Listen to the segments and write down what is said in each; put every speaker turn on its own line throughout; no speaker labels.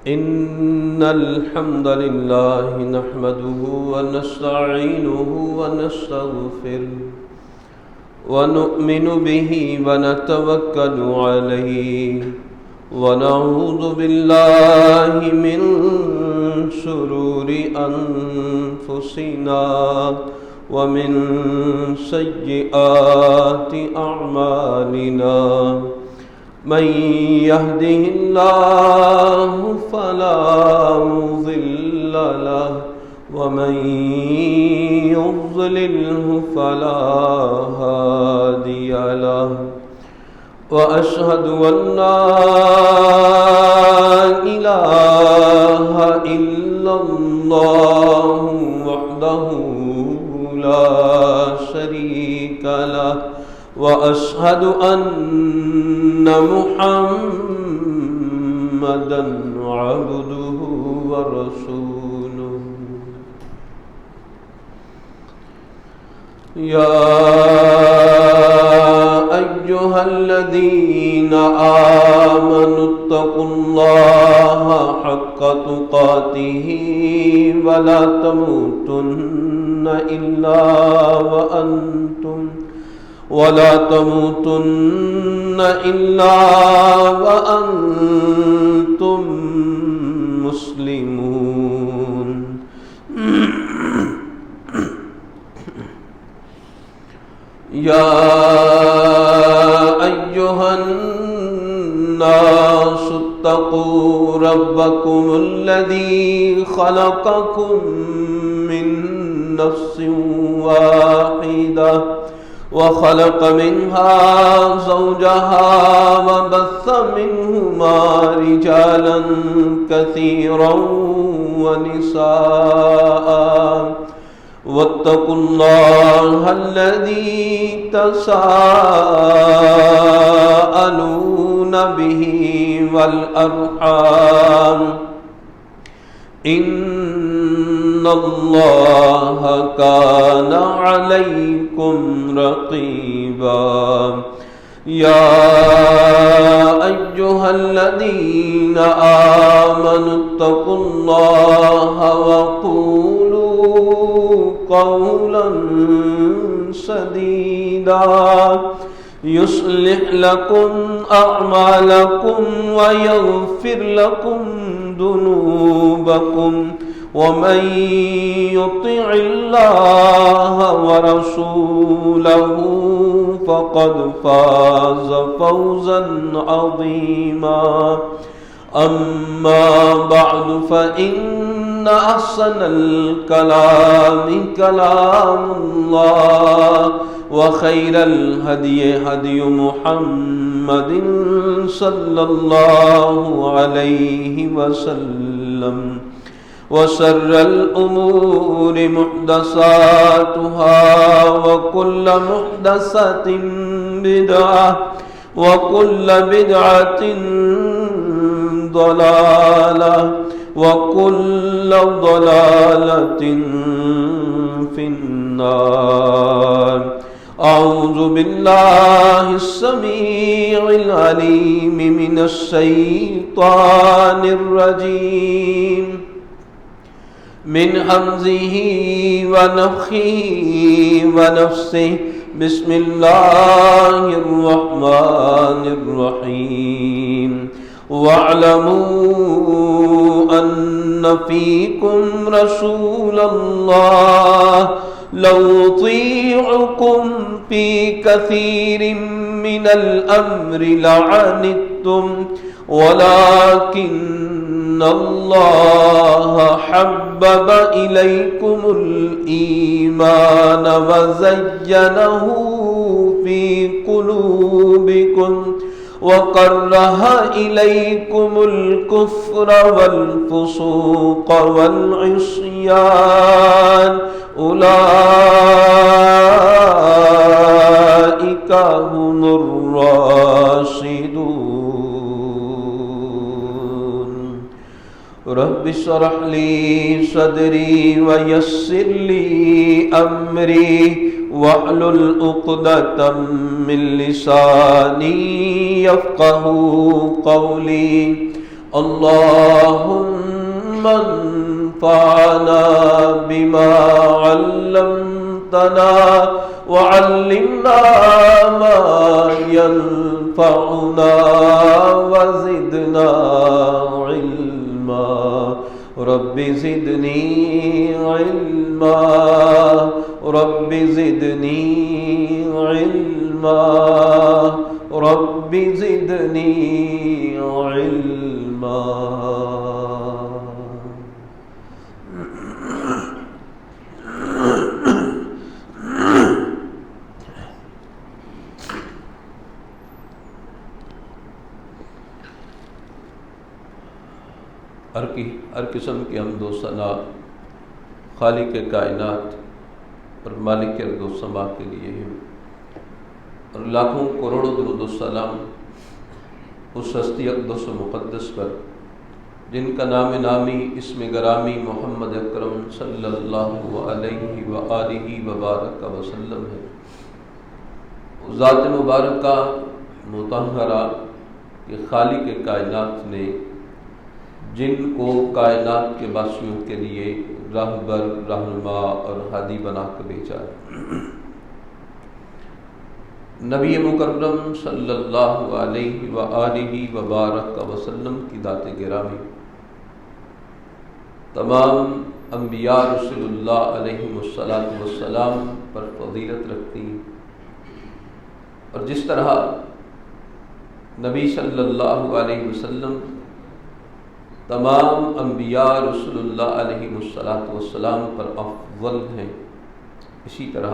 إن الحمد لله نحمده ونستعينه ونستغفره ونؤمن به ونتوكل عليه ونعوذ بالله من شرور أنفسنا ومن سيئات أعمالنا من يهده الله فلا مضل له ومن يضلله فلا هادي له وأشهد أن لا إله إلا الله وحده لا شريك له وأشهد أن محمدًا عبده ورسوله يا أيها الذين آمنوا اتقوا الله حق تقاته ولا تموتن إلا وأنتم مسلمون يا أيها الناس اتقوا ربكم الذي خلقكم من نفس واحدة وخلق منها زوجها وبث منهما رجالا كثيرا ونساء واتقوا الله الذي تساءلون به والأرحام إن الله كان عليكم رقيبا يا أيها الذين آمنوا اتقوا الله وقولوا قولا سديدا يصلح لكم أعمالكم ويغفر لكم ذنوبكم ومن يطع الله ورسوله فقد فاز فوزا عظيما أما بعد فإن أحسن الكلام كلام الله وخير الهدي هدي محمد صلى الله عليه وسلم وشر الأمور محدثاتها وكل محدثة بدعة وكل بدعة ضلالة وكل ضلالة في النار أعوذ بالله السميع العليم من الشيطان الرجيم من همزه ونفخه ونفسه بسم الله الرحمن الرحيم واعلموا أن فيكم رسول الله لو يطيعكم في كثير من الأمر لعنتم ولكن الله حبب إليكم الإيمان وزينه في قلوبكم وكره إليكم الكفر والفسوق والعصيان أولئك هم الراشدون رب اشرح لي صدري ويسر لي أمري واحلل عقدة من لساني يفقهوا قولي اللهم انفعنا بما علمتنا وعلمنا ما ينفعنا وزدنا علما رب زدني علما رب زدني علما رب زدني علما. ہر قسم کی حمد و ثنا خالق کائنات اور مالک ارض و سما کے لیے ہے، اور لاکھوں کروڑوں درود و سلام اس ہستی اقدس و مقدس پر جن کا نام نامی اسم گرامی محمد اکرم صلی اللہ علیہ وآلہ وبارک وسلم ہے. ذات مبارکہ مطہرہ کہ خالق کائنات نے جن کو کائنات کے باشیوں کے لیے راہبر، رہنما اور ہادی بنا کر بھیجا ہے. نبی مکرم صلی اللہ علیہ وآلہ وبارک وسلم کی ذات گرامی تمام انبیاء رسول اللہ علیہ والسلام پر فضیلت رکھتی، اور جس طرح نبی صلی اللہ علیہ وسلم تمام انبیاء رسول اللہ علیہ والسلام پر افضل ہیں، اسی طرح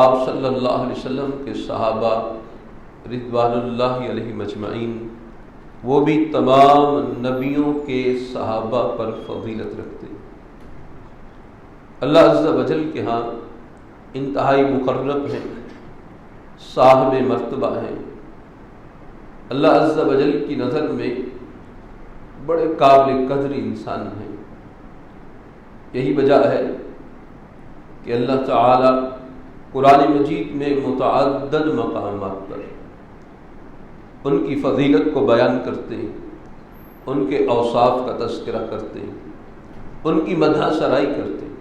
آپ صلی اللہ علیہ وسلم کے صحابہ رضوان اللہ علیہ مجمعین وہ بھی تمام نبیوں کے صحابہ پر فضیلت رکھتے ہیں. اللہ عز و جل کے ہاں انتہائی مقرب ہیں، صاحب مرتبہ ہیں. اللہ عز و جل کی نظر میں بڑے قابل قدر انسان ہیں. یہی وجہ ہے کہ اللہ تعالی قرآن مجید میں متعدد مقامات پر ان کی فضیلت کو بیان کرتے ہیں، ان کے اوصاف کا تذکرہ کرتے ہیں، ان کی مدح سرائی کرتے ہیں.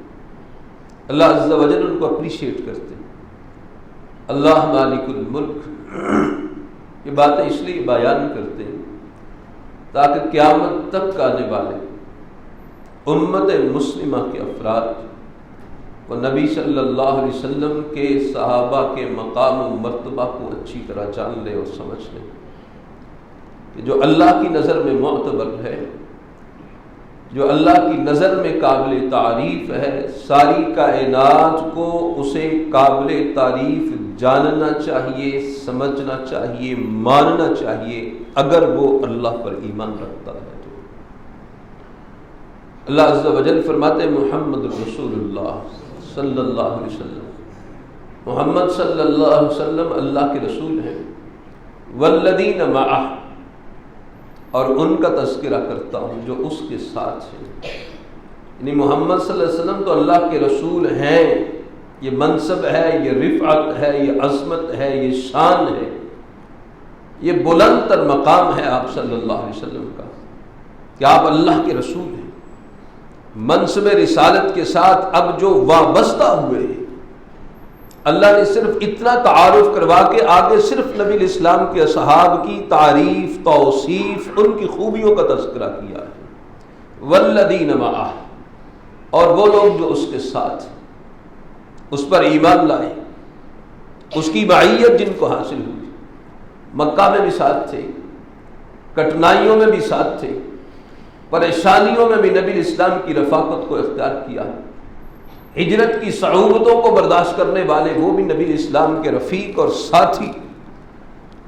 اللہ عز و جل ان کو اپریشیٹ کرتے ہیں. اللہ مالک الملک یہ باتیں اس لیے بیان کرتے ہیں تاکہ قیامت تک آنے والے امت مسلمہ کے افراد وہ نبی صلی اللہ علیہ وسلم کے صحابہ کے مقام و مرتبہ کو اچھی طرح جان لے اور سمجھ لے کہ جو اللہ کی نظر میں معتبر ہے، جو اللہ کی نظر میں قابل تعریف ہے، ساری کائنات کو اسے قابل تعریف جاننا چاہیے، سمجھنا چاہیے، ماننا چاہیے اگر وہ اللہ پر ایمان رکھتا ہے. تو اللہ عز و جل فرماتے ہیں محمد رسول اللہ صلی اللہ علیہ وسلم، محمد صلی اللہ علیہ وسلم اللہ کے رسول ہیں. والذین معہ، اور ان کا تذکرہ کرتا ہوں جو اس کے ساتھ ہیں. یعنی محمد صلی اللہ علیہ وسلم تو اللہ کے رسول ہیں، یہ منصب ہے، یہ رفعت ہے، یہ عظمت ہے، یہ شان ہے، یہ بلند تر مقام ہے آپ صلی اللہ علیہ وسلم کا کہ آپ اللہ کے رسول ہیں. منصب رسالت کے ساتھ اب جو وابستہ ہوئے ہیں، اللہ نے صرف اتنا تعارف کروا کے آگے صرف نبی الاسلام کے اصحاب کی تعریف، توصیف، ان کی خوبیوں کا تذکرہ کیا ہے. والذین معہ، اور وہ لوگ جو اس کے ساتھ اس پر ایمان لائے، اس کی معیت جن کو حاصل ہوئی. مکہ میں بھی ساتھ تھے، کٹنائیوں میں بھی ساتھ تھے، پریشانیوں میں بھی نبی الاسلام کی رفاقت کو اختیار کیا. ہجرت کی صعوبتوں کو برداشت کرنے والے وہ بھی نبی الاسلام کے رفیق اور ساتھی.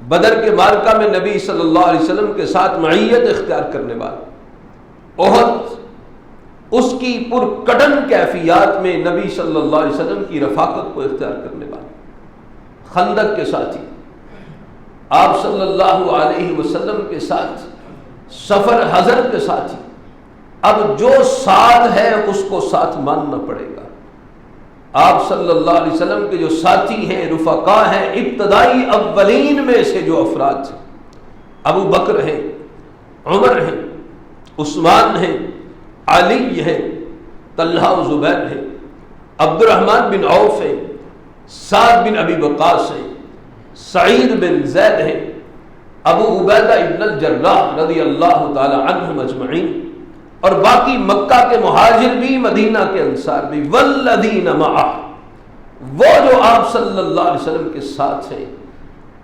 بدر کے معرکہ میں نبی صلی اللہ علیہ وسلم کے ساتھ معیت اختیار کرنے والے. احد اس کی پرکٹن کیفیات میں نبی صلی اللہ علیہ وسلم کی رفاقت کو اختیار کرنے والے. خندق کے ساتھی، آپ صلی اللہ علیہ وسلم کے ساتھ سفر حضر کے ساتھی. اب جو ساتھ ہے اس کو ساتھ ماننا پڑے گا. آپ صلی اللہ علیہ وسلم کے جو ساتھی ہیں، رفقا ہیں، ابتدائی اولین میں سے جو افراد ہیں، ابو بکر ہیں، عمر ہیں، عثمان ہیں، علی ہیں، طلحہ و زبیر ہیں، عبد الرحمن بن عوف ہیں، سعد بن ابی وقاص ہیں، سعید بن زید ہیں، ابو عبیدہ ابن الجراح رضی اللہ تعالی عنہم اجمعین، اور باقی مکہ کے مہاجر بھی، مدینہ کے انصار بھی، والذین معہ، وہ جو آپ صلی اللہ علیہ وسلم کے ساتھ ہیں،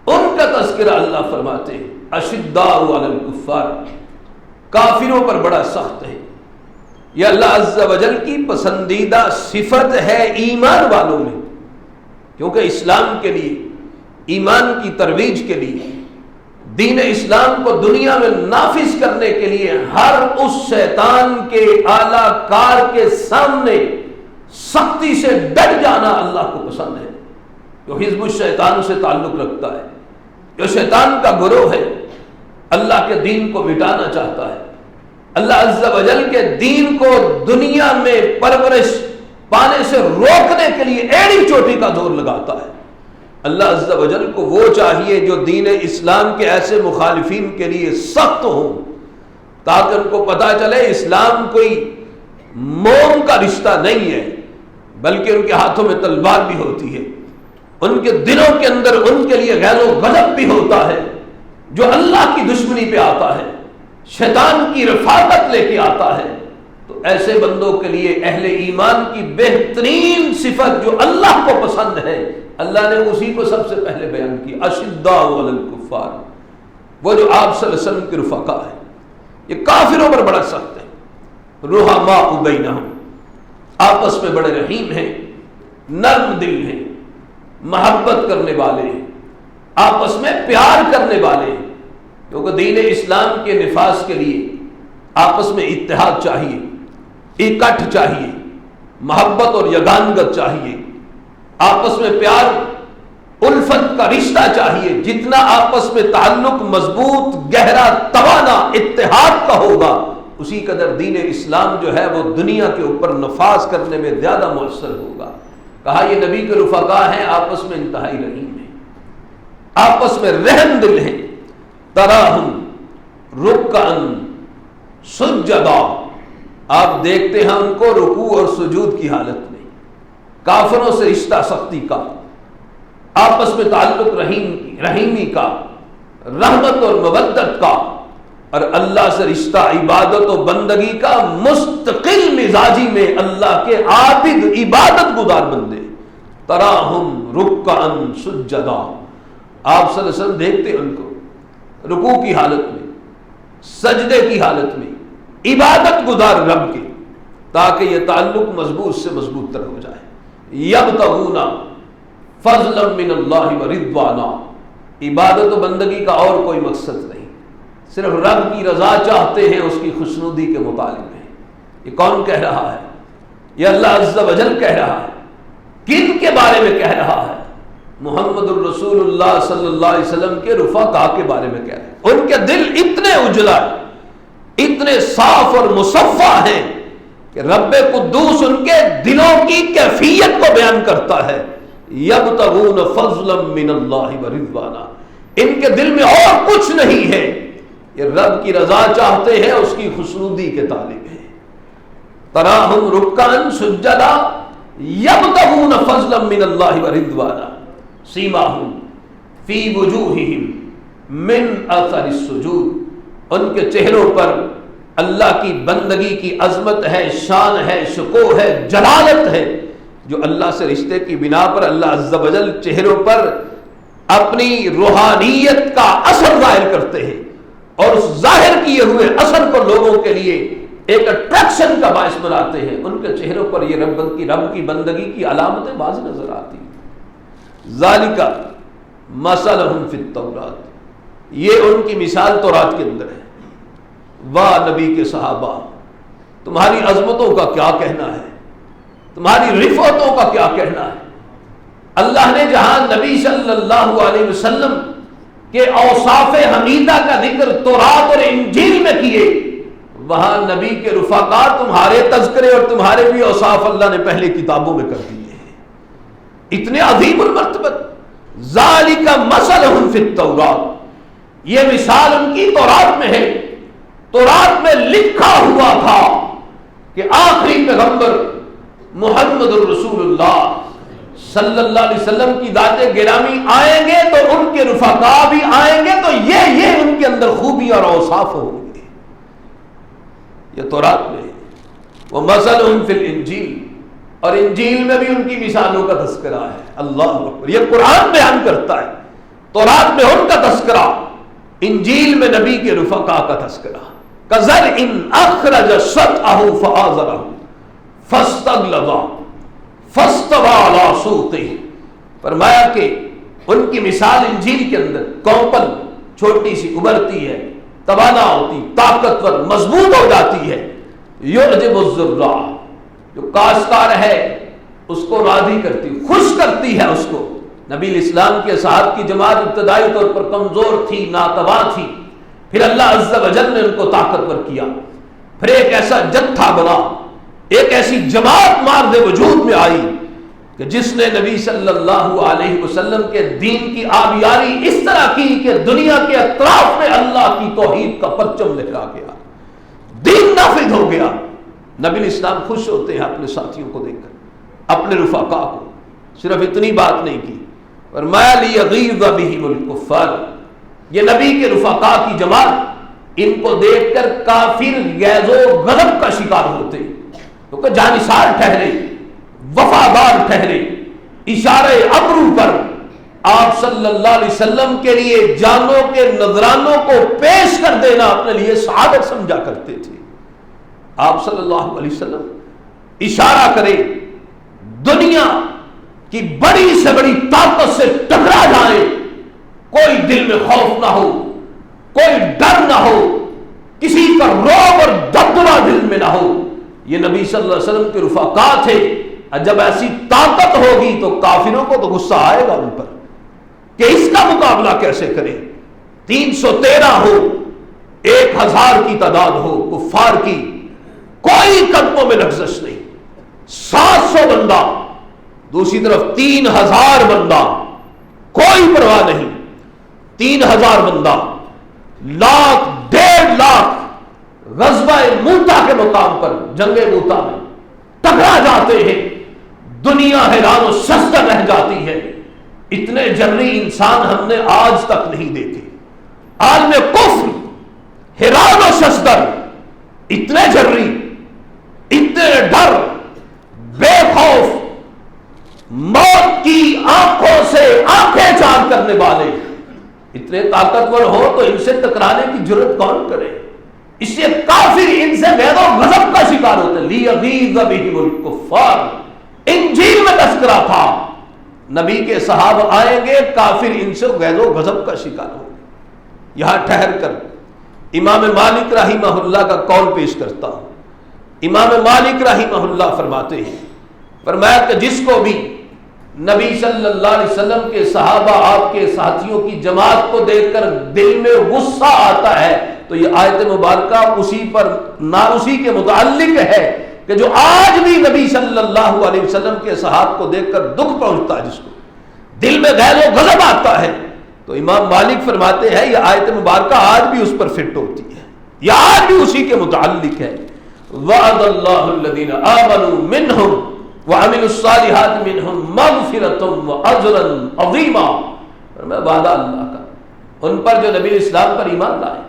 ان کا تذکرہ اللہ فرماتے ہیں اشداء علی الکفار، کافروں پر بڑا سخت ہے۔ یہ اللہ عز و جل کی پسندیدہ صفت ہے ایمان والوں میں، کیونکہ اسلام کے لیے، ایمان کی ترویج کے لیے، دین اسلام کو دنیا میں نافذ کرنے کے لیے ہر اس شیطان کے اعلی کار کے سامنے سختی سے ڈٹ جانا اللہ کو پسند ہے۔ جو حزب الشیطان سے تعلق رکھتا ہے، جو شیطان کا گروہ ہے، اللہ کے دین کو مٹانا چاہتا ہے، اللہ عز و جل کے دین کو دنیا میں پرورش پانے سے روکنے کے لیے ایڑی چوٹی کا زور لگاتا ہے۔ اللہ عز و جل کو وہ چاہیے جو دین اسلام کے ایسے مخالفین کے لیے سخت ہوں، تاکہ ان کو پتہ چلے اسلام کوئی موم کا رشتہ نہیں ہے، بلکہ ان کے ہاتھوں میں تلوار بھی ہوتی ہے، ان کے دلوں کے اندر ان کے لیے غیظ و غضب بھی ہوتا ہے، جو اللہ کی دشمنی پہ آتا ہے، شیطان کی رفاقت لے کے آتا ہے۔ تو ایسے بندوں کے لیے اہل ایمان کی بہترین صفت جو اللہ کو پسند ہے، اللہ نے اسی کو سب سے پہلے بیان کی، اشداء علی الکفار، وہ جو آپ صلی اللہ علیہ وسلم کے رفقا ہے، یہ کافروں پر بڑا سخت ہے۔ رحماء بینہم، آپس میں بڑے رحیم ہیں، نرم دل ہیں، محبت کرنے والے ہیں، آپس میں پیار کرنے والے ہیں، کیونکہ دین اسلام کے نفاذ کے لیے آپس میں اتحاد چاہیے، اکٹھ چاہیے، محبت اور یگانگت چاہیے، آپس میں پیار الفت کا رشتہ چاہیے۔ جتنا آپس میں تعلق مضبوط، گہرا، توانا اتحاد کا ہوگا، اسی قدر دین اسلام جو ہے وہ دنیا کے اوپر نفاذ کرنے میں زیادہ مؤثر ہوگا۔ کہا یہ نبی کے رفقا ہیں، آپس میں انتہائی رحیم ہیں، آپس میں رحم دل ہیں۔ تراہم رکعا سجدا، آپ دیکھتے ہیں ان کو رکوع اور سجود کی حالت میں، کافروں سے رشتہ سختی کا، آپس میں تعلق رحیمی کا، رحمت اور مودت کا، اور اللہ سے رشتہ عبادت و بندگی کا، مستقل مزاجی میں اللہ کے عابد عبادت گزار بندے۔ تراہم رکعا سجدا، آپ صلی اللہ علیہ وسلم دیکھتے ان کو رکوع کی حالت میں، سجدے کی حالت میں، عبادت گزار رب کے، تاکہ یہ تعلق مضبوط سے مضبوط تر ہو جائے۔ یبتغون فضلا من اللہ ورضوانا، عبادت و بندگی کا اور کوئی مقصد نہیں، صرف رب کی رضا چاہتے ہیں، اس کی خوشنودی کے مطالب ہیں۔ یہ کون کہہ رہا ہے؟ یہ اللہ عز و جل کہہ رہا ہے۔ کن کے بارے میں کہہ رہا ہے؟ محمد الرسول اللہ صلی اللہ علیہ وسلم کے رفقا کے بارے میں کہہ رہے ہیں۔ ان کے دل اتنے اجلا، اتنے صاف اور مصفا ہیں کہ رب قدوس ان کے دلوں کی کیفیت کو بیان کرتا ہے۔ یبتغون فضلا من اللہ ورضوانا، ان کے دل میں اور کچھ نہیں ہے، یہ رب کی رضا چاہتے ہیں، اس کی خوشنودی کے طالب ہیں۔ تراہم رکعا سجدا یبتغون فضلا من اللہ ورضوانا، سیماہم فی وجوہہم من اثر السجود، ان کے چہروں پر اللہ کی بندگی کی عظمت ہے، شان ہے، شکوہ ہے، جلالت ہے۔ جو اللہ سے رشتے کی بنا پر اللہ عز و جل چہروں پر اپنی روحانیت کا اثر ظاہر کرتے ہیں، اور اس ظاہر کیے ہوئے اثر کو لوگوں کے لیے ایک اٹریکشن کا باعث بناتے ہیں، ان کے چہروں پر یہ رب کی بندگی کی علامتیں واضح نظر آتی ہیں۔ ذالک مثلہم فی التوراۃ، یہ ان کی مثال تورات کے اندر ہے۔ واہ نبی کے صحابہ، تمہاری عظمتوں کا کیا کہنا ہے، تمہاری رفعتوں کا کیا کہنا ہے۔ اللہ نے جہاں نبی صلی اللہ علیہ وسلم کے اوصاف حمیدہ کا ذکر تورات اور انجیل میں کیے، وہاں نبی کے رفقا تمہارے تذکرے اور تمہارے بھی اوصاف اللہ نے پہلے کتابوں میں کر دیے ہیں، اتنے عظیم المرتبت۔ ذالک مثلہم فی التوراۃ، یہ مثال ان کی تورات میں ہے۔ تورات میں لکھا ہوا تھا کہ آخری پیغمبر محمد الرسول اللہ صلی اللہ علیہ وسلم کی ذات گرامی آئیں گے تو ان کے رفقا بھی آئیں گے تو یہ ان کے اندر خوبی اور اوصاف ہوں گے. یہ تورات میں وَمَثَلُهُمْ فِي الْإِنْجِيلِ اور انجیل میں بھی ان کی مثالوں کا تذکرہ ہے. اللہ اکبر. یہ قرآن بیان کرتا ہے. تورات میں ان کا تذکرہ، انجیل میں نبی کے رفقا کا تذکرہ. كَزَرْعٍ أَخْرَجَ شَطْأَهُ فَآزَرَهُ فَاسْتَغْلَظَ فَاسْتَوَىٰ عَلَىٰ سُوقِهِ. فرمایا کہ ان کی مثال انجیل کے اندر کونپل چھوٹی سی ابھرتی ہے، توانا ہوتی، طاقتور، مضبوط ہو جاتی ہے. يُعْجِبُ الزُّرَّاعَ جو کاشتکار ہے اس کو راضی کرتی، خوش کرتی ہے اس کو. نبی اسلام کے صحابہ کی جماعت ابتدائی طور پر کمزور تھی، ناتواں تھی، پھر اللہ عز و جل نے ان کو طاقتور کیا، پھر ایک ایسا جتھا بنا، ایک ایسی جماعت مارد وجود میں آئی کہ جس نے نبی صلی اللہ علیہ وسلم کے دین کی آبیاری اس طرح کی کہ دنیا کے اطراف میں اللہ کی توحید کا پرچم لہرا گیا، دین نافذ ہو گیا. نبی اسلام خوش ہوتے ہیں اپنے ساتھیوں کو دیکھ کر، اپنے رفقا کو. صرف اتنی بات نہیں کی، فرمایا لِيَغِيظَ بِهِمُ الْكُفَّارُ. یہ نبی کے رفقا کی جماعت ان کو دیکھ کر کافر غیظ و غضب کا شکار ہوتے، کیونکہ جانثار ٹھہرے، وفادار ٹھہرے. اشارہ ابرو پر آپ صلی اللہ علیہ وسلم کے لیے جانوں کے نذرانوں کو پیش کر دینا اپنے لیے سعادت سمجھا کرتے تھے. آپ صلی اللہ علیہ وسلم اشارہ کرے، دنیا کی بڑی سے بڑی طاقت سے ٹکرا جائے، کوئی دل میں خوف نہ ہو، کوئی ڈر نہ ہو، کسی کا رعب اور دبدبہ دل میں نہ ہو. یہ نبی صلی اللہ علیہ وسلم کے رفقا تھے. جب ایسی طاقت ہوگی تو کافروں کو تو غصہ آئے گا ان پر کہ اس کا مقابلہ کیسے کرے. 313 ہو، 1000 کی تعداد ہو کفار کی، کوئی قدموں میں لغزش نہیں. 700 بندہ، دوسری طرف 3000 بندہ، کوئی پرواہ نہیں. 3000 بندہ، 1,00,000 1,50,000 غزوہ موتا کے مقام پر، جنگ موتا میں ٹکرا جاتے ہیں. دنیا حیران و شزدر رہ جاتی ہے. اتنے جرری انسان ہم نے آج تک نہیں دیکھے. عالم کفر حیران و شزدر، اتنے جرری، اتنے ڈر، بے خوف، موت کی آنکھوں سے آنکھیں چار کرنے والے، اتنے طاقتور ہو تو ان سے ٹکرانے کی جرت کون کرے. اس سے کافر ان سے غیظ و غضب کا شکار ہوتے. لِيَغِيظَ بِهِمُ الْكُفَّارُ. انجیل میں تذکرہ تھا نبی کے صحابہ آئیں گے، کافر ان سے غیظ و غضب کا شکار ہوں گے. یہاں ٹھہر کر امام مالک رحمہ اللہ کا قول پیش کرتا ہوں. امام مالک رحمہ اللہ فرماتے ہیں، فرمایا کہ جس کو بھی نبی صلی اللہ علیہ وسلم کے صحابہ، آپ کے ساتھیوں کی جماعت کو دیکھ کر دل میں غصہ آتا ہے تو یہ آیت مبارکہ اسی پر نہ اسی کے متعلق ہے کہ جو آج بھی نبی صلی اللہ علیہ وسلم کے صحابہ کو دیکھ کر دکھ پہنچتا ہے، جس کو دل میں غیظ و غضب آتا ہے، تو امام مالک فرماتے ہیں یہ آیت مبارکہ آج بھی اس پر فٹ ہوتی ہے، یہ آج بھی اسی کے متعلق ہے. وعد اللہ الذین آمنوا منہم وعملوا الصالحات منہم مغفرۃ واجرا عظیما. فرمایا وعدہ اللہ کا ان پر جو نبی اسلام پر ایمان لائے،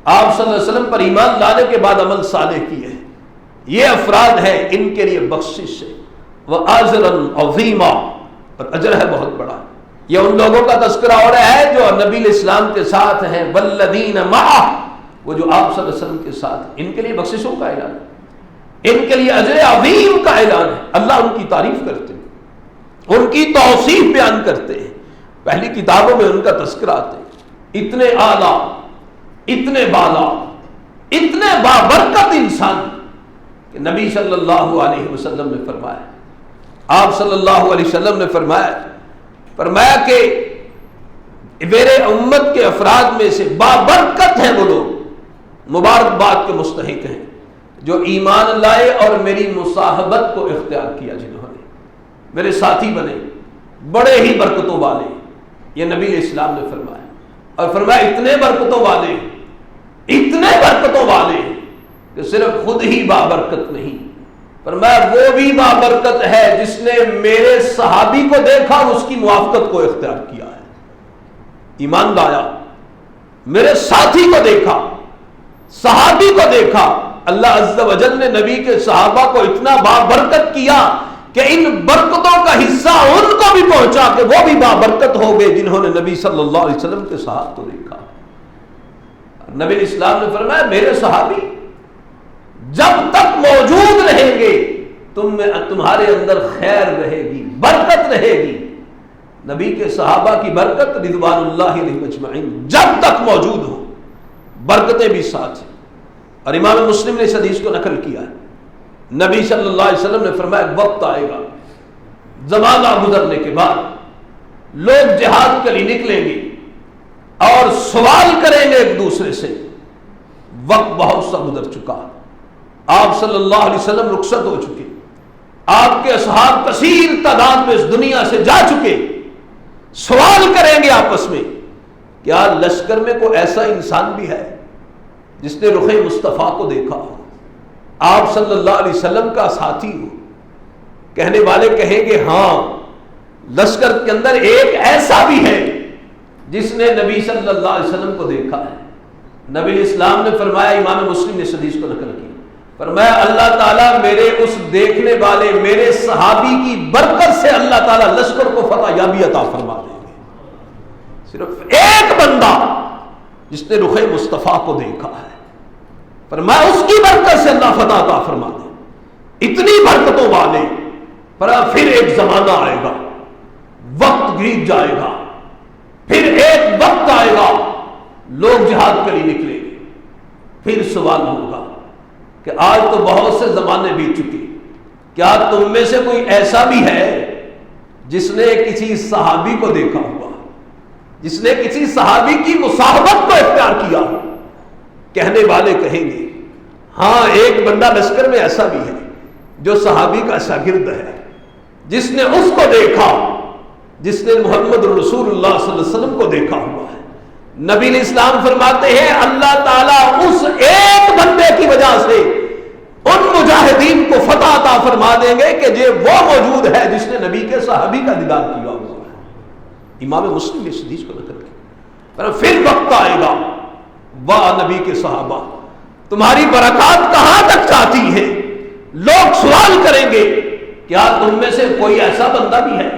آپ صلی اللہ علیہ وسلم پر ایمان لانے کے بعد عمل صالح کیے ہیں، یہ افراد ہیں، ان کے لیے بخشش ہے. واجرا عظیما، اور اجر ہے بہت بڑا. یہ ان لوگوں کا تذکرہ ہو رہا ہے جو نبی اسلام کے ساتھ ہیں. والذین معہ، وہ جو آپ صلی اللہ علیہ وسلم کے ساتھ، ان کے لیے بخششوں کا اعلان ہے، ان کے لیے اجر عظیم کا اعلان ہے. اللہ ان کی تعریف کرتے ہیں، ان کی توصیف بیان کرتے ہیں، پہلی کتابوں میں ان کا تذکرہ آتے ہیں. اتنے اعلیٰ، اتنے بالا، اتنے بابرکت انسان کہ نبی صلی اللہ علیہ وسلم نے فرمایا، آپ صلی اللہ علیہ وسلم نے فرمایا کہ میرے امت کے افراد میں سے بابرکت ہیں وہ لوگ، مبارکباد کے مستحق ہیں، جو ایمان لائے اور میری مصاحبت کو اختیار کیا، جنہوں نے میرے ساتھی بنے، بڑے ہی برکتوں والے. یہ نبی اسلام نے فرمایا، اور فرمایا اتنے برکتوں والے اتنے برکتوں والے کہ صرف خود ہی بابرکت نہیں، فرمایا وہ بھی بابرکت ہے جس نے میرے صحابی کو دیکھا اور اس کی موافقت کو اختیار کیا ہے، ایمان لایا، میرے ساتھی کو دیکھا، صحابی کو دیکھا۔ اللہ عز و جل نے نبی کے صحابہ کو اتنا بابرکت کیا کہ ان برکتوں کا حصہ ان کو بھی پہنچا کہ وہ بھی بابرکت ہو گئے جنہوں نے نبی صلی اللہ علیہ وسلم کے ساتھ کو دیکھا۔ نبی اسلام نے فرمایا میرے صحابی جب تک موجود رہیں گے تمہارے اندر خیر رہے گی، برکت رہے گی۔ نبی کے صحابہ کی برکت رضوان اللہ علیہم اجمعین جب تک موجود ہو، برکتیں بھی ساتھ ہیں۔ اور امام مسلم نے اس حدیث کو نقل کیا ہے، نبی صلی اللہ علیہ وسلم نے فرمایا وقت آئے گا، زمانہ گزرنے کے بعد لوگ جہاد کے لیے نکلیں گے اور سوال کریں گے ایک دوسرے سے۔ وقت بہت سا گزر چکا، آپ صلی اللہ علیہ وسلم رخصت ہو چکے، آپ کے اصحاب کثیر تعداد میں اس دنیا سے جا چکے۔ سوال کریں گے آپس میں، کیا لشکر میں کوئی ایسا انسان بھی ہے جس نے رخ مصطفیٰ کو دیکھا ہو، آپ صلی اللہ علیہ وسلم کا ساتھی ہو؟ کہنے والے کہیں گے ہاں، لشکر کے اندر ایک ایسا بھی ہے جس نے نبی صلی اللہ علیہ وسلم کو دیکھا ہے۔ نبی اسلام نے فرمایا، امام مسلم نے اس حدیث کو نقل کیا، فرمایا اللہ تعالیٰ میرے اس دیکھنے والے میرے صحابی کی برکت سے اللہ تعالیٰ لشکر کو فتح یابی عطا فرما دیں گے۔ صرف ایک بندہ جس نے رخ مصطفیٰ کو دیکھا ہے، فرمایا اس کی برکت سے اللہ فتح عطا فرما دے۔ اتنی برکتوں والے، پھر ایک زمانہ آئے گا، وقت گزر جائے گا، پھر ایک وقت آئے گا لوگ جہاد کے لیے نکلیں گے، پھر سوال ہوگا کہ آج تو بہت سے زمانے بیت چکے، کیا تم میں سے کوئی ایسا بھی ہے جس نے کسی صحابی کو دیکھا ہوا، جس نے کسی صحابی کی مصاحبت کو اختیار کیا ہو؟ کہنے والے کہیں گے ہاں، ایک بندہ لشکر میں ایسا بھی ہے جو صحابی کا شاگرد ہے، جس نے اس کو دیکھا، جس نے محمد رسول اللہ صلی اللہ علیہ وسلم کو دیکھا ہوا ہے۔ نبی اسلام فرماتے ہیں اللہ تعالیٰ اس ایک بندے کی وجہ سے ان مجاہدین کو فتح عطا فرما دیں گے کہ یہ وہ موجود ہے جس نے نبی کے صحابی کا دیدار کیا ہوا ہے۔ امام مسلم اس حدیث کو نقل کیا۔ پھر وقت آئے گا، واہ نبی کے صحابہ تمہاری برکات کہاں تک جاتی ہیں؟ لوگ سوال کریں گے کیا تم میں سے کوئی ایسا بندہ بھی ہے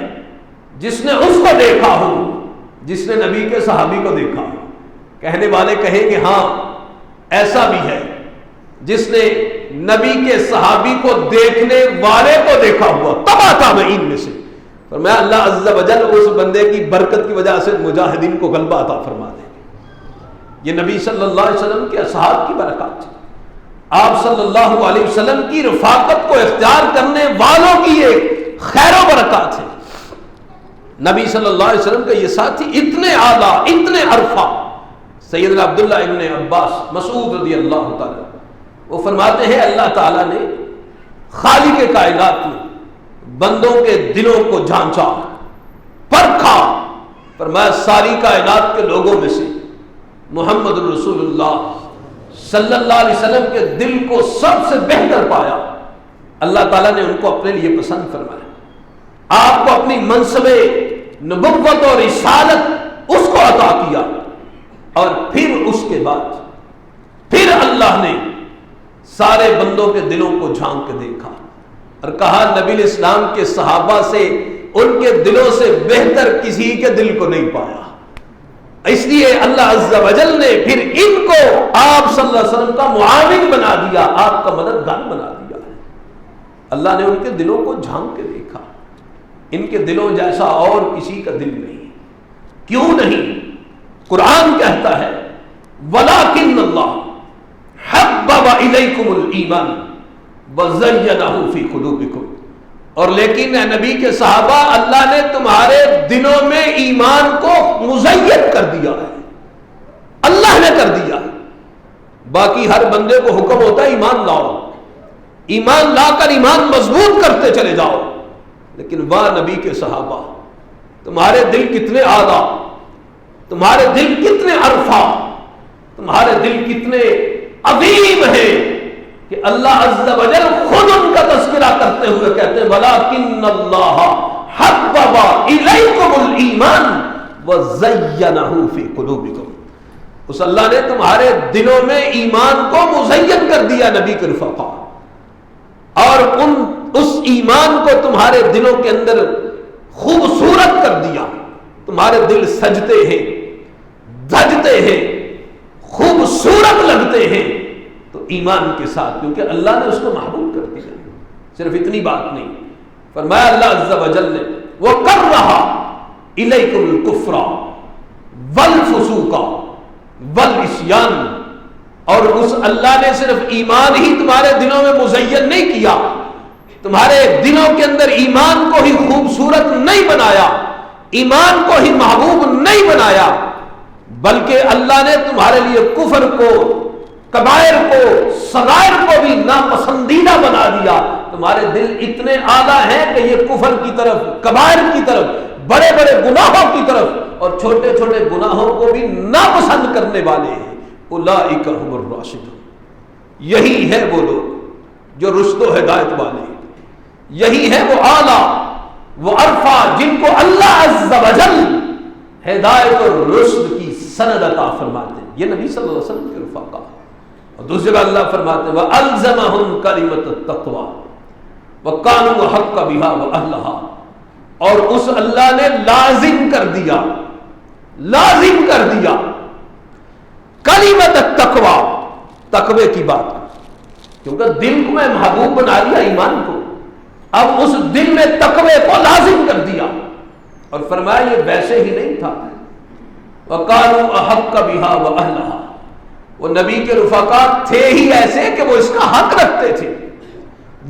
جس نے اس کو دیکھا ہو جس نے نبی کے صحابی کو دیکھا ہو؟ کہنے والے کہیں گے ہاں، ایسا بھی ہے جس نے نبی کے صحابی کو دیکھنے والے کو دیکھا ہوا، تبع تابعین میں سے۔ فرمایا اللہ عز و جل اس بندے کی برکت کی وجہ سے مجاہدین کو غلبہ عطا فرما دیں گے۔ یہ نبی صلی اللہ علیہ وسلم کے اصحاب کی برکات ہے، آپ صلی اللہ علیہ وسلم کی رفاقت کو اختیار کرنے والوں کی یہ خیر و برکات ہے۔ نبی صلی اللہ علیہ وسلم کا یہ ساتھی اتنے اعلیٰ، اتنے عرفہ، سیدنا عبداللہ ابن عباس مسعود رضی اللہ تعالیٰ، وہ فرماتے ہیں اللہ تعالیٰ نے خالق کائنات میں بندوں کے دلوں کو جھانچا، پرکھا، فرمایا ساری کائنات کے لوگوں میں سے محمد رسول اللہ صلی اللہ علیہ وسلم کے دل کو سب سے بہتر پایا۔ اللہ تعالیٰ نے ان کو اپنے لیے پسند فرمایا، آپ کو اپنی منصب نبوت اور رسالت اس کو عطا کیا، اور پھر اس کے بعد پھر اللہ نے سارے بندوں کے دلوں کو جھانک کے دیکھا اور کہا نبی اسلام کے صحابہ سے ان کے دلوں سے بہتر کسی کے دل کو نہیں پایا۔ اس لیے اللہ عز و جل نے پھر ان کو آپ صلی اللہ علیہ وسلم کا معاون بنا دیا، آپ کا مددگار بنا دیا ہے۔ اللہ نے ان کے دلوں کو جھانک کے دیکھا، ان کے دلوں جیسا اور کسی کا دل نہیں۔ کیوں نہیں؟ قرآن کہتا ہے وَلَٰكِنَّ اللَّهَ حَبَّبَ إِلَيْكُمُ الْإِيمَانَ وَزَيَّنَهُ فِي قُلُوبِكُمْ، اور لیکن اے نبی کے صحابہ اللہ نے تمہارے دلوں میں ایمان کو مزین کر دیا ہے، اللہ نے کر دیا۔ باقی ہر بندے کو حکم ہوتا ہے ایمان لاؤ، ایمان لا کر ایمان مضبوط کرتے چلے جاؤ، لیکن واہ نبی کے صحابہ تمہارے دل کتنے اعلیٰ، تمہارے دل کتنے عرفہ، تمہارے دل کتنے عظیم ہیں کہ اللہ عز و جل خود ان کا تذکرہ کرتے ہوئے کہتے ہیں وَلَٰكِنَّ اللَّهَ حَبَّبَ إِلَيْكُمُ الْإِيمَانَ وَزَيَّنَهُ فِي قُلُوبِكُمْ، اس اللہ نے تمہارے دلوں میں ایمان کو مزین کر دیا نبی کے رفقا، اور اس ایمان کو تمہارے دلوں کے اندر خوبصورت کر دیا، تمہارے دل سجتے ہیں، دھجتے ہیں، خوبصورت لگتے ہیں تو ایمان کے ساتھ، کیونکہ اللہ نے اس کو محبوب کر دیا۔ صرف اتنی بات نہیں، فرمایا اللہ عز و جل نے وَكَرَّهَ إِلَيْكُمُ الْكُفْرَ وَالْفُسُوقَ وَالْعِصْيَانَ، اور اس اللہ نے صرف ایمان ہی تمہارے دلوں میں مزین نہیں کیا، تمہارے دلوں کے اندر ایمان کو ہی خوبصورت نہیں بنایا، ایمان کو ہی محبوب نہیں بنایا، بلکہ اللہ نے تمہارے لیے کفر کو، کبائر کو، صغائر کو بھی ناپسندیدہ بنا دیا۔ تمہارے دل اتنے اعلیٰ ہیں کہ یہ کفر کی طرف، کبائر کی طرف، بڑے بڑے گناہوں کی طرف اور چھوٹے چھوٹے گناہوں کو بھی ناپسند کرنے والے ہیں۔ اولئک هم الراشدون، یہی ہے وہ لوگ جو رشد و ہدایت والے ہیں، یہی ہے وہ اعلیٰ، وہ عرفہ جن کو اللہ عز و جل ہدایت اور رشد کی سند عطا فرماتے ہیں۔ یہ نبی صلی اللہ علیہ وسلم کے رفقا۔ اور دوسری جگہ اللہ فرماتے ہیں وَأَلْزَمَهُمْ كَلِمَةَ التَّقْوَىٰ وَكَانُوا أَحَقَّ بِهَا وَأَهْلَهَا، اور اس اللہ نے لازم کر دیا کلمۃ التقویٰ، تقوی کی بات، کیونکہ دل کو میں محبوب بنا لیا ایمان کو، اب اس دل میں تقوی کو لازم کر دیا، اور فرمایا یہ ویسے ہی نہیں تھا۔ وَقَالُوا أَحَقَّ بِهَا وَأَهْلَهَا، وہ نبی کے رفقا تھے ہی ایسے کہ وہ اس کا حق رکھتے تھے،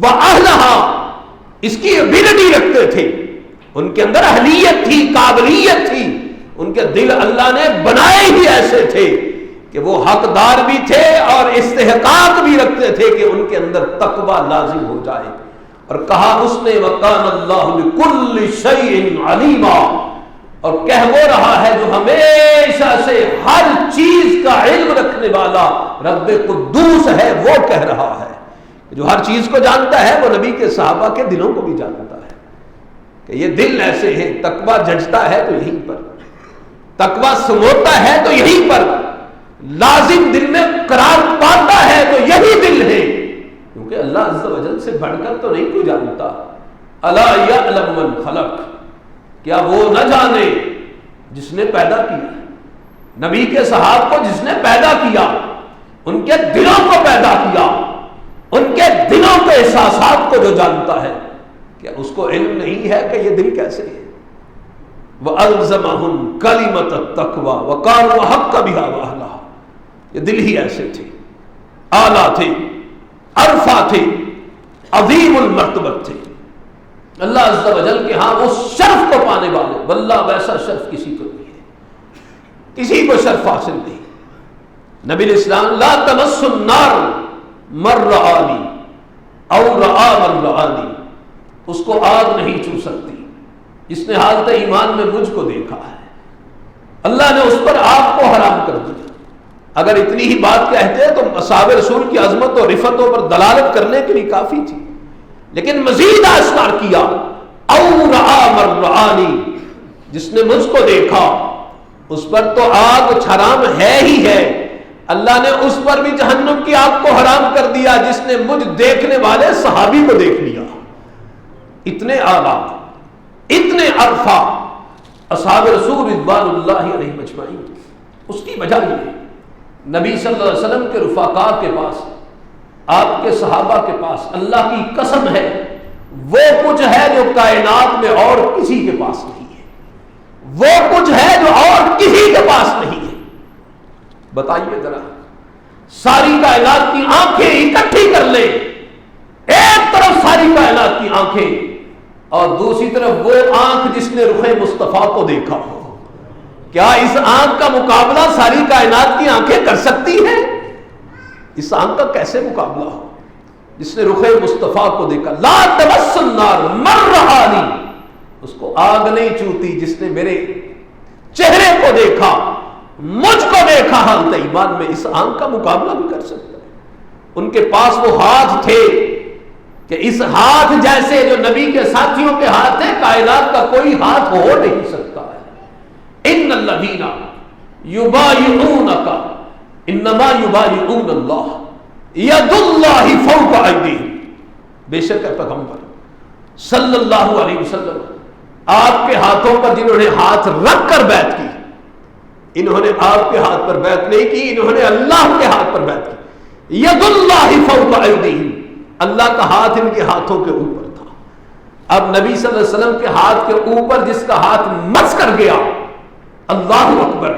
وَأَهْلَهَا، اس کی ایبلٹی رکھتے تھے، ان کے اندر اہلیت تھی، قابلیت تھی، ان کے دل اللہ نے بنائے ہی ایسے تھے کہ وہ حقدار بھی تھے اور استحقاق بھی رکھتے تھے کہ ان کے اندر تقوی لازم ہو جائے۔ اور کہا اس نے وَقَانَ اللَّهُ بِكُلِّ شَيْءٍ عَلِيمًا، اور کہہ وہ رہا ہے جو ہمیشہ سے ہر چیز کا علم رکھنے والا رب قدوس ہے، وہ کہہ رہا ہے، جو ہر چیز کو جانتا ہے، وہ نبی کے صحابہ کے دلوں کو بھی جانتا ہے کہ یہ دل ایسے ہیں۔ تقویٰ ججتا ہے تو یہیں پر، تقویٰ سموتا ہے تو یہیں پر، لازم دل میں قرار پاتا ہے تو یہی دل ہے، کیونکہ اللہ عز و جل سے بڑھ کر تو نہیں کوئی جانتا۔ الا یعلم من خلق، کیا وہ نہ جانے جس نے پیدا کیا؟ نبی کے صحابہ کو جس نے پیدا کیا، ان کے دلوں کو پیدا کیا، ان کے دلوں کے احساسات کو جو جانتا ہے، کیا اس کو علم نہیں ہے کہ یہ دل کیسے ہے؟ وَأَلْزَمَهُمْ كَلِمَةَ التَّقْوَىٰ وَكَانُوا أَحَقَّ بِهَا وَأَهْلَهَا، یہ دل ہی ایسے تھے، اعلیٰ تھے، عرفہ تھے، عظیم المرتبت تھے، اللہ عز و جل کے ہاں وہ شرف کو پانے والے، واللہ ویسا شرف کسی کو نہیں ہے، کسی کو شرف حاصل نہیں۔ نبی الاسلام لا تمس النار من رآنی او رآ من رآنی، اس کو آگ نہیں چھو سکتی جس نے حالت ایمان میں مجھ کو دیکھا ہے، اللہ نے اس پر آگ کو حرام کر دیا۔ اگر اتنی ہی بات کہتے تو اصحاب رسول کی عظمت اور رفعتوں پر دلالت کرنے کے لیے کافی تھی، لیکن مزید آشکار کیا او رآ من رآنی، جس نے مجھ کو دیکھا اس پر تو آگ حرام ہے ہی ہے، اللہ نے اس پر بھی جہنم کی آگ کو حرام کر دیا جس نے مجھ دیکھنے والے صحابی کو دیکھ لیا۔ اتنے اعلیٰ، اتنے عرفہ اصحاب رسول رضوان اللہ علیہم اجمعین۔ اس کی وجہ یہ ہے نبی صلی اللہ علیہ وسلم کے رفقاء کے پاس، آپ کے صحابہ کے پاس اللہ کی قسم ہے وہ کچھ ہے جو کائنات میں اور کسی کے پاس نہیں ہے، وہ کچھ ہے جو اور کسی کے پاس نہیں ہے۔ بتائیے ذرا، ساری کائنات کی آنکھیں اکٹھی کر لیں، ایک طرف ساری کائنات کی آنکھیں اور دوسری طرف وہ آنکھ جس نے رخ مصطفیٰ کو دیکھا ہو، کیا اس آنکھ کا مقابلہ ساری کائنات کی آنکھیں کر سکتی ہیں؟ اس آنکھ کا کیسے مقابلہ ہو جس نے رخ مصطفیٰ کو دیکھا؟ لا تمس النار من رآنی، اس کو آگ نہیں چھوتی جس نے میرے چہرے کو دیکھا، مجھ کو دیکھا حالت ایمان میں اس آنکھ کا مقابلہ بھی کر سکتا ہے۔ ان کے پاس وہ ہاتھ تھے کہ اس ہاتھ جیسے جو نبی کے ساتھیوں کے ہاتھ ہیں، کائنات کا کوئی ہاتھ ہو نہیں سکتا ہے۔ ان الذین یبایعونک انما یبایعون اللہ ید اللہ فوق ایدیہم۔ بے شک اے پیغمبر صلی اللہ علیہ وسلم، آپ کے ہاتھوں پر جنہوں نے ہاتھ رکھ کر بیعت کی، انہوں نے آپ کے ہاتھ پر بیعت نہیں کی، انہوں نے اللہ کے ہاتھ پر بیعت کی۔ ید اللہ فوق ایدیہم، اللہ کا ہاتھ ان کے ہاتھوں کے اوپر تھا۔ اب نبی صلی اللہ علیہ وسلم کے ہاتھ کے اوپر جس کا ہاتھ مس کر گیا، اللہ اکبر،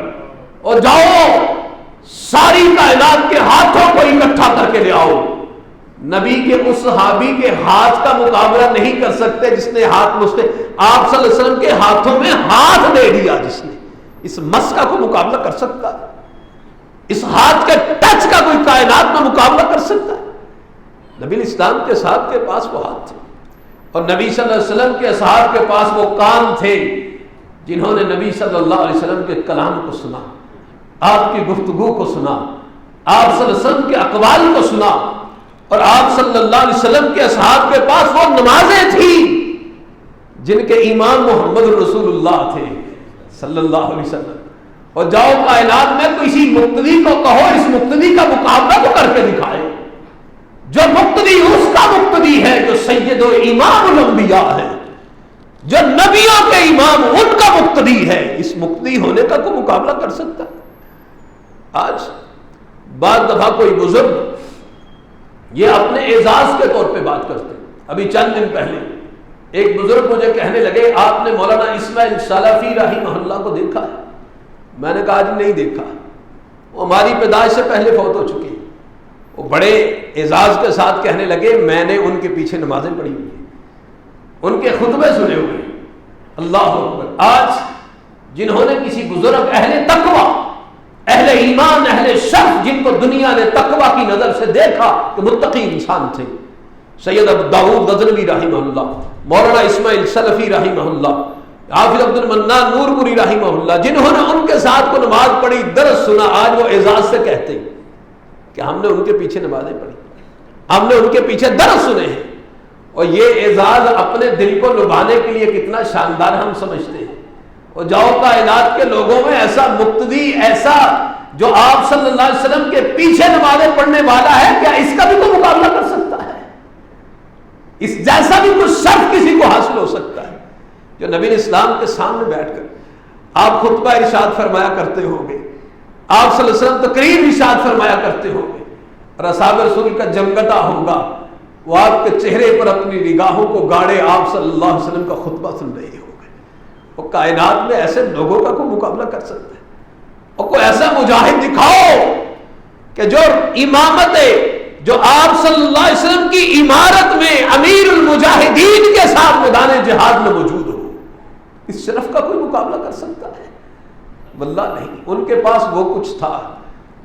اور جاؤ ساری کائنات کے ہاتھوں کو اکٹھا کر کے لے آؤ، نبی کے اس صحابی کے ہاتھ کا مقابلہ نہیں کر سکتے جس نے ہاتھ مستے، آپ صلی اللہ علیہ وسلم کے ہاتھوں میں ہاتھ دے دیا جس نے، اس مس کا کوئی مقابلہ کر سکتا ہے؟ اس ہاتھ کے ٹچ کا کوئی کائنات میں مقابلہ کر سکتا ہے؟ نبی اسلام کے صحابہ کے پاس وہ ہاتھ تھے، اور نبی صلی اللہ علیہ وسلم کے اصحاب کے پاس وہ کان تھے جنہوں نے نبی صلی اللہ علیہ وسلم کے کلام کو سنا، آپ کی گفتگو کو سنا، آپ صلی اللہ علیہ وسلم کے اقوال کو سنا، اور آپ صلی اللہ علیہ وسلم کے اصحاب کے پاس وہ نمازیں تھیں جن کے امام محمد رسول اللہ تھے صلی اللہ علیہ وسلم۔ اور جاؤ کائنات میں کسی مقتدی کو کہو اس مقتدی کا مقابلہ تو کر کے دکھائے، جو مقتدی اس کا مقتدی ہے جو سید و امام الانبیاء ہے، جو نبیوں کے امام ان کا مقتدی ہے، اس مقتدی ہونے کا کوئی مقابلہ کر سکتا ہے؟ آج بعض دفعہ کوئی بزرگ یہ اپنے اعزاز کے طور پہ بات کرتے ہیں۔ ابھی چند دن پہلے ایک بزرگ مجھے کہنے لگے آپ نے مولانا اسماعیل سلفی رحمہ اللہ کو دیکھا ہے؟ میں نے کہا جی نہیں دیکھا، وہ ہماری پیدائش سے پہلے فوت ہو چکے۔ وہ بڑے اعزاز کے ساتھ کہنے لگے میں نے ان کے پیچھے نمازیں پڑھی ہوئی ہیں، ان کے خطبے سنے ہوئے ہیں۔ اللہ اکبر! آج جنہوں نے کسی بزرگ اہل تقوی، اہل ایمان، اہل شرف، جن کو دنیا نے تقوی کی نظر سے دیکھا کہ متقی انسان تھے، سید ابو داؤد غزنوی رحمہ اللہ، مولانا اسماعیل سلفی رحمہ اللہ، حافظ عبد المنان نورپوری رحمہ اللہ، جنہوں نے ان کے ساتھ کو نماز پڑھی، درس سنا، آج وہ اعزاز سے کہتے ہیں کہ ہم نے ان کے پیچھے نمازیں پڑھی، ہم نے ان کے پیچھے درس سنے ہیں۔ اور یہ اعزاز اپنے دل کو لبھانے کے لیے کتنا شاندار ہم سمجھتے ہیں۔ اور جاؤ کائنات کے لوگوں میں ایسا مقتدی، ایسا جو آپ صلی اللہ علیہ وسلم کے پیچھے نمازیں پڑھنے والا ہے، کیا اس کا بھی کوئی مقابلہ کر سکتا ہے؟ اس جیسا بھی کچھ شرف کسی کو حاصل ہو سکتا ہے جو نبی اسلام کے سامنے بیٹھ کر آپ خطبہ ارشاد فرمایا کرتے ہوں گے، آپ صلی اللہ علیہ وسلم تقریر ارشاد فرمایا کرتے ہوں گے، اور اصحاب رسول کا جمگٹا ہوگا، وہ آپ کے چہرے پر اپنی نگاہوں کو گاڑے آپ صلی اللہ علیہ وسلم کا خطبہ سن رہے ہوں گے۔ وہ کائنات میں ایسے لوگوں کا کوئی مقابلہ کر سکتا ہے؟ اور کوئی ایسا مجاہد دکھاؤ کہ جو امامت، جو آپ صلی اللہ علیہ وسلم کی عمارت میں امیر المجاہدین کے ساتھ میدان جہاد میں موجود ہو، اس شرف کا کوئی مقابلہ کر سکتا ہے؟ واللہ نہیں۔ ان کے پاس وہ کچھ تھا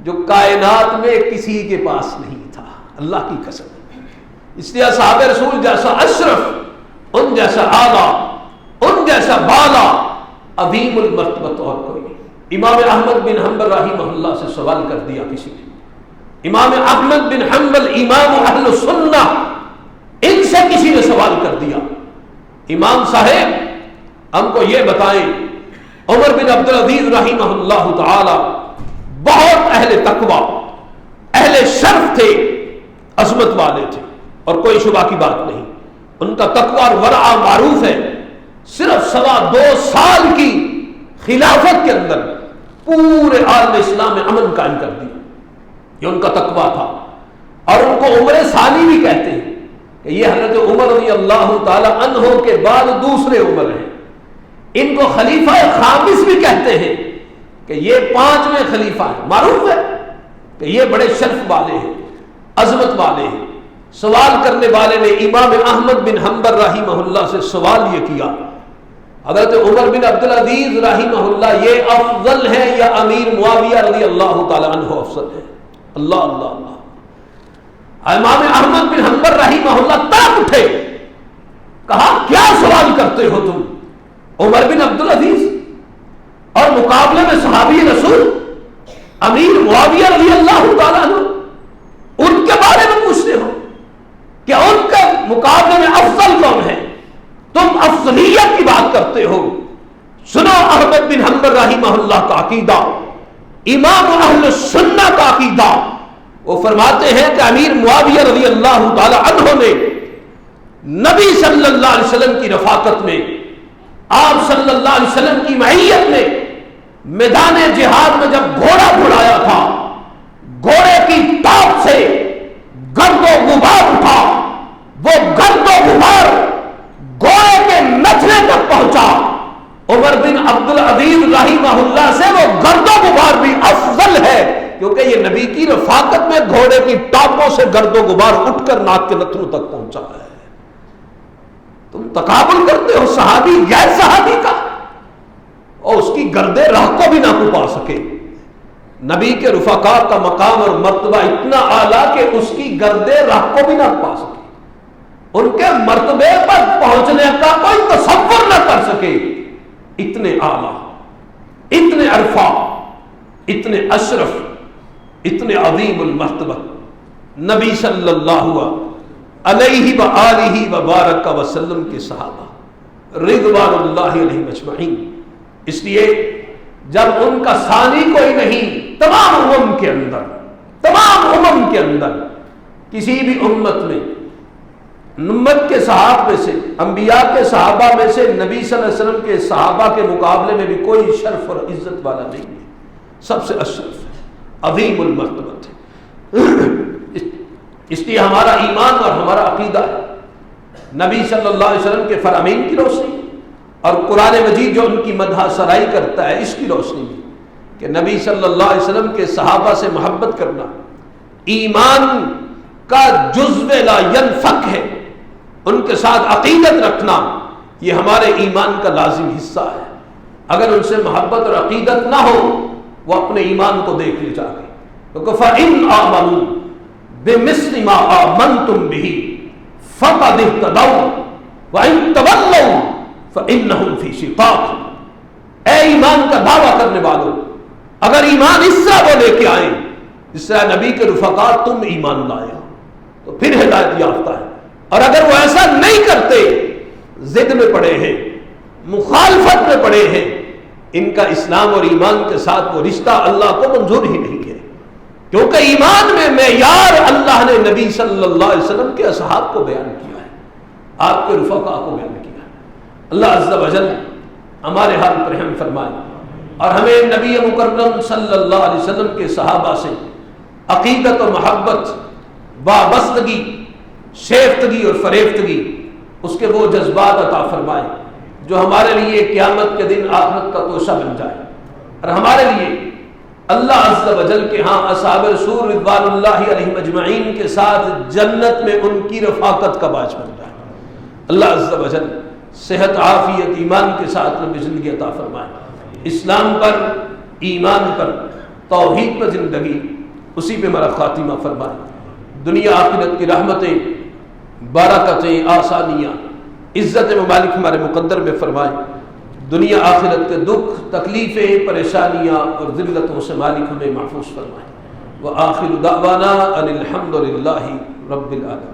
جو کائنات میں کسی کے پاس نہیں تھا، اللہ کی قسم۔ اس لیے صحابہ رسول جیسا اشرف، ان جیسا اعلیٰ، ان جیسا بالا، عظیم المرتبت اور کوئی نہیں۔ امام احمد بن حنبل رحمہ اللہ سے سوال کر دیا کسی نے، امام احمد بن حنبل امام اہل سنہ، ان سے کسی نے سوال کر دیا، امام صاحب ہم کو یہ بتائیں، عمر بن عبدالعزیز رحمہ اللہ تعالی بہت اہل تقوی، اہل شرف تھے، عظمت والے تھے، اور کوئی شبہ کی بات نہیں، ان کا تقوی اور ورع معروف ہے۔ صرف 2.25 سال کی خلافت کے اندر پورے عالم اسلام میں امن قائم کر دیا، یہ ان کا تقوی تھا۔ اور ان کو عمر ثانی بھی کہتے ہیں کہ یہ حضرت عمر رضی اللہ تعالی عنہ کے بعد دوسرے عمر ہیں۔ ان کو خلیفہ خامس بھی کہتے ہیں کہ یہ 5ویں خلیفہ ہیں۔ معروف ہے کہ یہ بڑے شرف والے ہیں، عظمت والے ہیں۔ سوال کرنے والے نے امام احمد بن حنبل رحمہ اللہ سے سوال یہ کیا، حضرت عمر بن عبدالعزیز رحمہ اللہ یہ افضل ہے یا امیر معاویہ رضی اللہ تعالی عنہ افضل ہے؟ اللہ اللہ اللہ۔ امام احمد بن حنبل رحمہ اللہ تڑپ اٹھے، کہا کیا سوال کرتے ہو تم؟ عمر بن عبدالعزیز اور مقابلے میں صحابی رسول امیر معاویہ رضی اللہ تعالیٰ عنہ ان کے بارے میں پوچھتے ہو کہ ان کے مقابلے میں افضل کون ہے؟ تم افضلیت کی بات کرتے ہو۔ سنو احمد بن حنبل رحمہ اللہ کا عقیدہ، امام اہل السنہ کا عقیدہ۔ وہ فرماتے ہیں کہ امیر معاویہ رضی اللہ تعالی عنہ نے نبی صلی اللہ علیہ وسلم کی رفاقت میں، آپ صلی اللہ علیہ وسلم کی معیت میں، میدان جہاد میں جب گھوڑا بھڑایا تھا، گھوڑے کی ٹاپ سے گرد و غبار اٹھا، وہ گرد و غبار گھوڑے کے نچلے تک پہنچا۔ عمر بن عبدالعزیز رحمہ اللہ سے وہ گرد و غبار بھی افضل ہے، کیونکہ یہ نبی کی رفاقت میں گھوڑے کی ٹاپوں سے گرد و غبار اٹھ کر ناک کے نتنوں تک پہنچا ہے۔ تم تقابل کرتے ہو صحابی غیر صحابی کا، اور اس کی گرد راہ کو بھی نہ پا سکے۔ نبی کے رفقاء کا مقام اور مرتبہ اتنا اعلیٰ کہ اس کی گرد راہ کو بھی نہ پا سکے، ان کے مرتبے پر پہنچنے کا کوئی تصور نہ کر سکے۔ اتنے اعلیٰ، اتنے عرفا، اتنے اشرف، اتنے عظیم المرتبہ نبی صلی اللہ علیہ وآلہ وبارک وسلم کے صحابہ رضوان اللہ علیہم اجمعین۔ اس لیے جب ان کا ثانی کوئی نہیں، تمام امم کے اندر کسی بھی امت میں، امت کے صحابہ میں سے، انبیاء کے صحابہ میں سے نبی صلی اللہ علیہ وسلم کے صحابہ کے مقابلے میں بھی کوئی شرف اور عزت والا نہیں ہے، سب سے اشرف ہے، عظیم المرتبت ہے۔ اس لیے ہمارا ایمان اور ہمارا عقیدہ ہے نبی صلی اللہ علیہ وسلم کے فرامین کی روشنی اور قرآن مجید جو ان کی مدح سرائی کرتا ہے اس کی روشنی میں، کہ نبی صلی اللہ علیہ وسلم کے صحابہ سے محبت کرنا ایمان کا جزو لا ینفک ہے، ان کے ساتھ عقیدت رکھنا یہ ہمارے ایمان کا لازم حصہ ہے۔ اگر ان سے محبت اور عقیدت نہ ہو، وہ اپنے ایمان کو دیکھ لے جا کے، فَإِنْ آمَنُوا بِمِثْلِ مَا آمَنْتُمْ بِهِ فَقَدِ اهْتَدَوْا وَإِنْ تَوَلَّوْا فَإِنَّهُمْ فِي شِقَاقٍ۔ اے ایمان کا دعویٰ کرنے والوں، اگر ایمان اس طرح وہ لے کے آئیں جس طرح نبی کے رفقاء تم ایمان لائے ہو، تو پھر ہدایت یافتہ ہے۔ اور اگر وہ ایسا نہیں کرتے، ضد میں پڑے ہیں، مخالفت میں پڑے ہیں، ان کا اسلام اور ایمان کے ساتھ وہ رشتہ اللہ کو منظور ہی نہیں ہے، کیونکہ ایمان میں معیار اللہ نے نبی صلی اللہ علیہ وسلم کے اصحاب کو بیان کیا ہے، آپ کے رفقاء کو بیان کیا ہے۔ اللہ عز و جل ہمارے حال پر رحم فرمائے اور ہمیں نبی مکرم صلی اللہ علیہ وسلم کے صحابہ سے عقیدت و محبت، وابستگی، شیفتگی اور فریفتگی، اس کے وہ جذبات عطا فرمائے جو ہمارے لیے قیامت کے دن آخرت کا توشہ بن جائے، اور ہمارے لیے اللہ عز و جل کے ہاں اصحاب رسول رضوان اللہ علیہم اجمعین کے ساتھ جنت میں ان کی رفاقت کا باعث بن جائے۔ اللہ عز و جل صحت، عافیت، ایمان کے ساتھ لمبی زندگی عطا فرمائے، اسلام پر، ایمان پر، توحید پر زندگی، اسی پہ ہمارا خاتمہ فرمائے۔ دنیا آخرت کی رحمتیں، برکتیں، آسانیاں، عزت ممالک ہمارے مقدر میں فرمائے، دنیا آخرت کے دکھ، تکلیفیں، پریشانیاں اور ذلتوں سے مالک ہمیں محفوظ فرمائے۔ وآخر دعوانا ان الحمد للہ رب العالمین۔